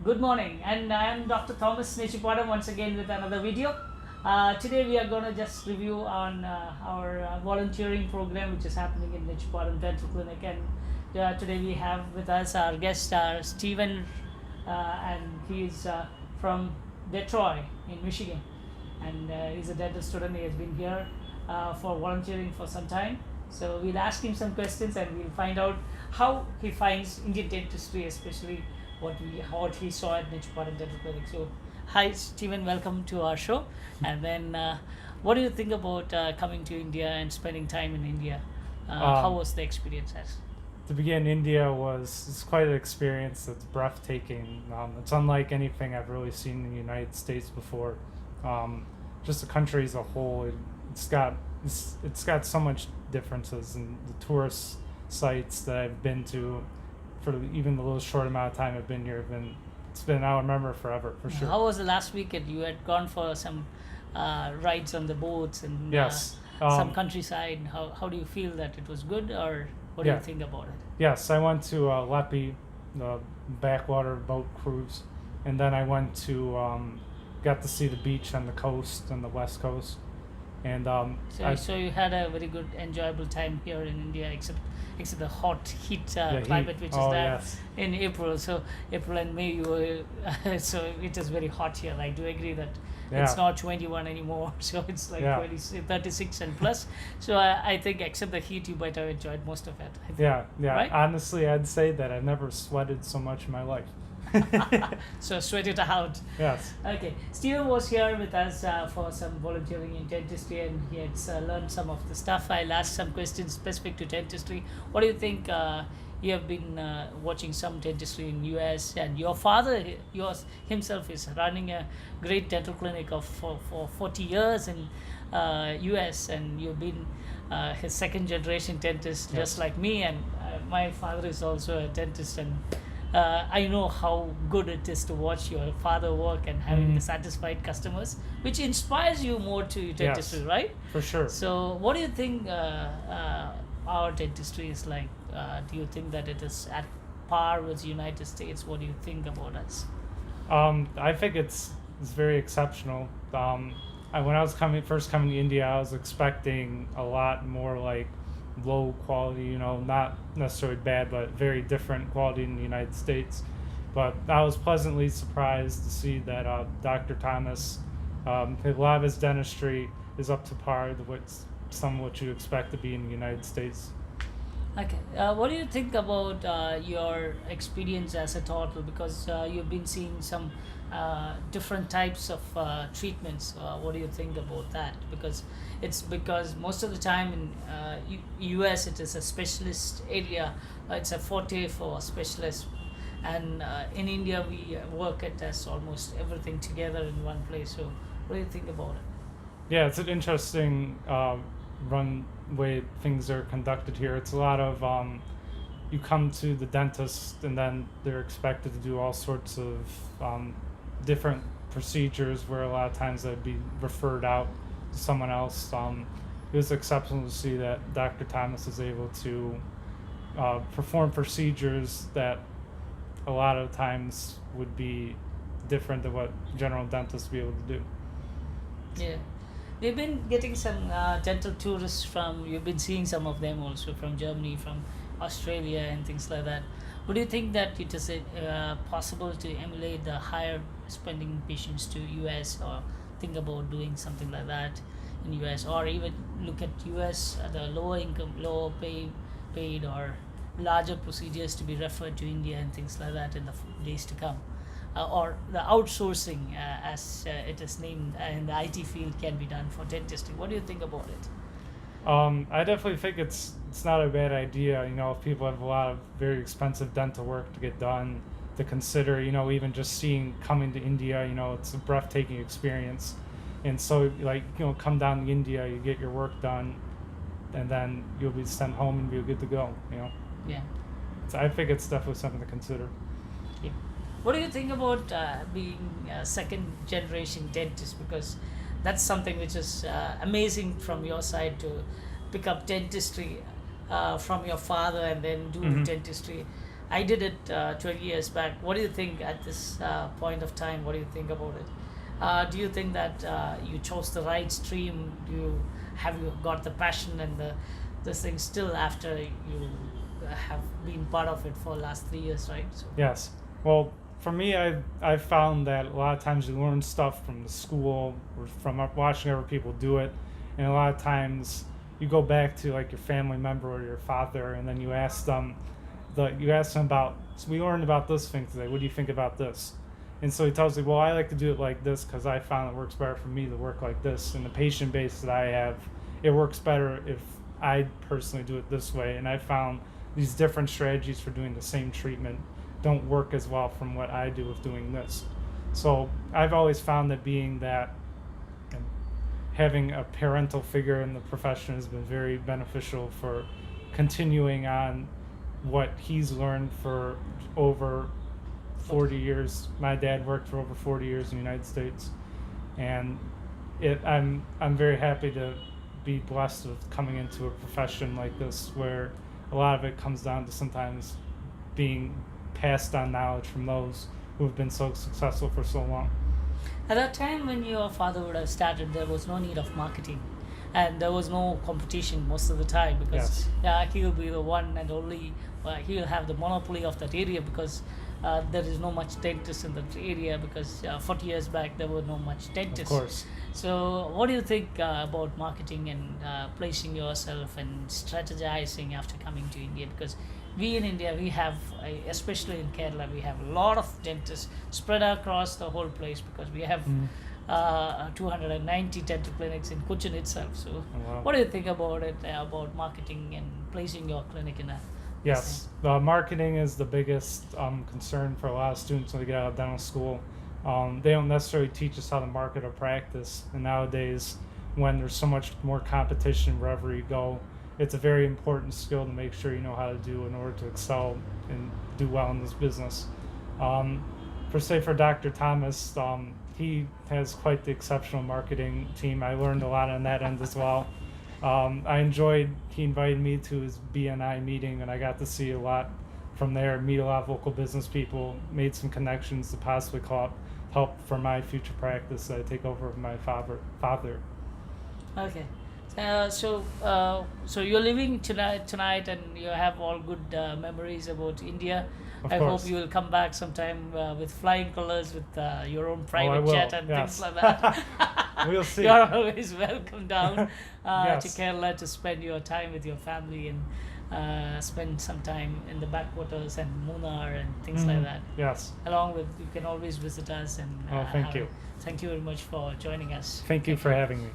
Good morning, and I am Dr. Thomas Nechupadam once again with another video. Today we are going to just review on our volunteering program which is happening in Nechupadam Dental Clinic, and today we have with us our guest Stephen, and he is from Detroit in Michigan, and he's a dental student. He has been here for volunteering for some time. So we'll ask him some questions and we'll find out how he finds Indian dentistry, especially what he saw at Nechupadam Dental Clinic. So, hi Stephen, welcome to our show. And then, what do you think about coming to India and spending time in India? How was the experience? To begin, it's quite an experience. It's breathtaking. It's unlike anything I've really seen in the United States before. Just the country as a whole, it's got so much differences, and the tourist sites that I've been to for even the little short amount of time I've been here I'll remember forever for sure. How was the last weekend? You had gone for some rides on the boats and yes, some countryside. How do you feel that it was good, or what do you think about it? Yes, I went to Lepi, the backwater boat cruise, and then I went to got to see the beach on the coast, on the west coast. And so you had a very good, enjoyable time here in India, except the hot heat climate, which is there in April. So April and May, you were so it is very hot here. I do agree that it's not 21 anymore, so it's like 36 and plus. So I think, except the heat, you might have enjoyed most of it. I think. Right? Honestly, I'd say that I've never sweated so much in my life. So sweat it out. Yes. Okay. Stephen was here with us for some volunteering in dentistry, and he had learned some of the stuff. I'll ask some questions specific to dentistry. What do you think? You have been watching some dentistry in US, and your father himself is running a great dental clinic for 40 years in US, and you've been his second generation dentist, just like me, and my father is also a dentist, and I know how good it is to watch your father work and having the satisfied customers, which inspires you more to dentistry, right? For sure. So what do you think our dentistry is like? Do you think that it is at par with the United States? What do you think about us? I think it's very exceptional. When I was first coming to India, I was expecting a lot more like low quality, not necessarily bad, but very different quality in the United States. But I was pleasantly surprised to see that Dr. Thomas, a lot of his dentistry is up to par with some of what you expect to be in the United States. Okay. What do you think about your experience as a total? Because you've been seeing some different types of treatments. What do you think about that? Because most of the time in US it is a specialist area. It's a forte for specialists, and in India we work it as almost everything together in one place. So what do you think about it? Yeah, it's an interesting way things are conducted here. It's a lot of you come to the dentist and then they're expected to do all sorts of different procedures, where a lot of times they'd be referred out to someone else. It was exceptional to see that Dr. Thomas is able to perform procedures that a lot of times would be different than what general dentists would be able to do. Yeah. We've been getting some dental tourists you've been seeing some of them also from Germany, from Australia and things like that. Would you think that it is possible to emulate the higher spending patients to US, or think about doing something like that in US, or even look at US, the lower income, lower paid or larger procedures to be referred to India and things like that in the days to come? Or the outsourcing, as it is named in the IT field, can be done for dentistry. What do you think about it? I definitely think it's not a bad idea. If people have a lot of very expensive dental work to get done, to consider, even just coming to India, it's a breathtaking experience. And so, come down to India, you get your work done, and then you'll be sent home and be good to go. Yeah. So I think it's definitely something to consider. Yeah. What do you think about being a second generation dentist? Because that's something which is amazing from your side, to pick up dentistry from your father and then do dentistry. I did it 20 years back. What do you think at this point of time? What do you think about it? Do you think that you chose the right stream? Have you got the passion and this thing still after you have been part of it for the last 3 years, right? So Yes. Well, for me, I've found that a lot of times you learn stuff from the school or from watching other people do it, and a lot of times you go back to like your family member or your father, and then you ask them, about. So we learned about this thing today. What do you think about this? And so he tells me, well, I like to do it like this because I found it works better for me to work like this. And the patient base that I have, it works better if I personally do it this way. And I found these different strategies for doing the same treatment don't work as well from what I do with doing this. So I've always found that having a parental figure in the profession has been very beneficial for continuing on what he's learned for over 40 years. My dad worked for over 40 years in the United States, and I'm very happy to be blessed with coming into a profession like this where a lot of it comes down to sometimes being passed on knowledge from those who have been so successful for so long. at that time when your father would have started, there was no need of marketing, and there was no competition most of the time because Yes. he will be the one and only. He will have the monopoly of that area because there is no much dentists in that area because 40 years back there were no much Of dentists. course. So, what do you think about marketing and placing yourself and strategizing after coming to India? Because we in India, we have, especially in Kerala, we have a lot of dentists spread across the whole place because we have 290 dental clinics in Cochin itself. So, Wow. what do you think about it, about marketing and placing your clinic in a Yes, marketing is the biggest concern for a lot of students when they get out of dental school. They don't necessarily teach us how to market or practice, and nowadays, when there's so much more competition wherever you go, it's a very important skill to make sure you know how to do in order to excel and do well in this business. For Dr. Thomas, he has quite the exceptional marketing team. I learned a lot on that end as well. He invited me to his BNI meeting, and I got to see a lot from there, meet a lot of local business people, made some connections to possibly help for my future practice that I take over with my father. Okay. So you're leaving tonight, and you have all good memories about India. Of I course. hope you will come back sometime with flying colors, with your own private will, jet and yes. things like that. We'll see. You're always welcome down to Yes. Kerala to spend your time with your family and spend some time in the backwaters and Munnar and things like that. Yes. Along with, you can always visit us and Oh, thank you. thank you very much for joining us. Thank you for having me.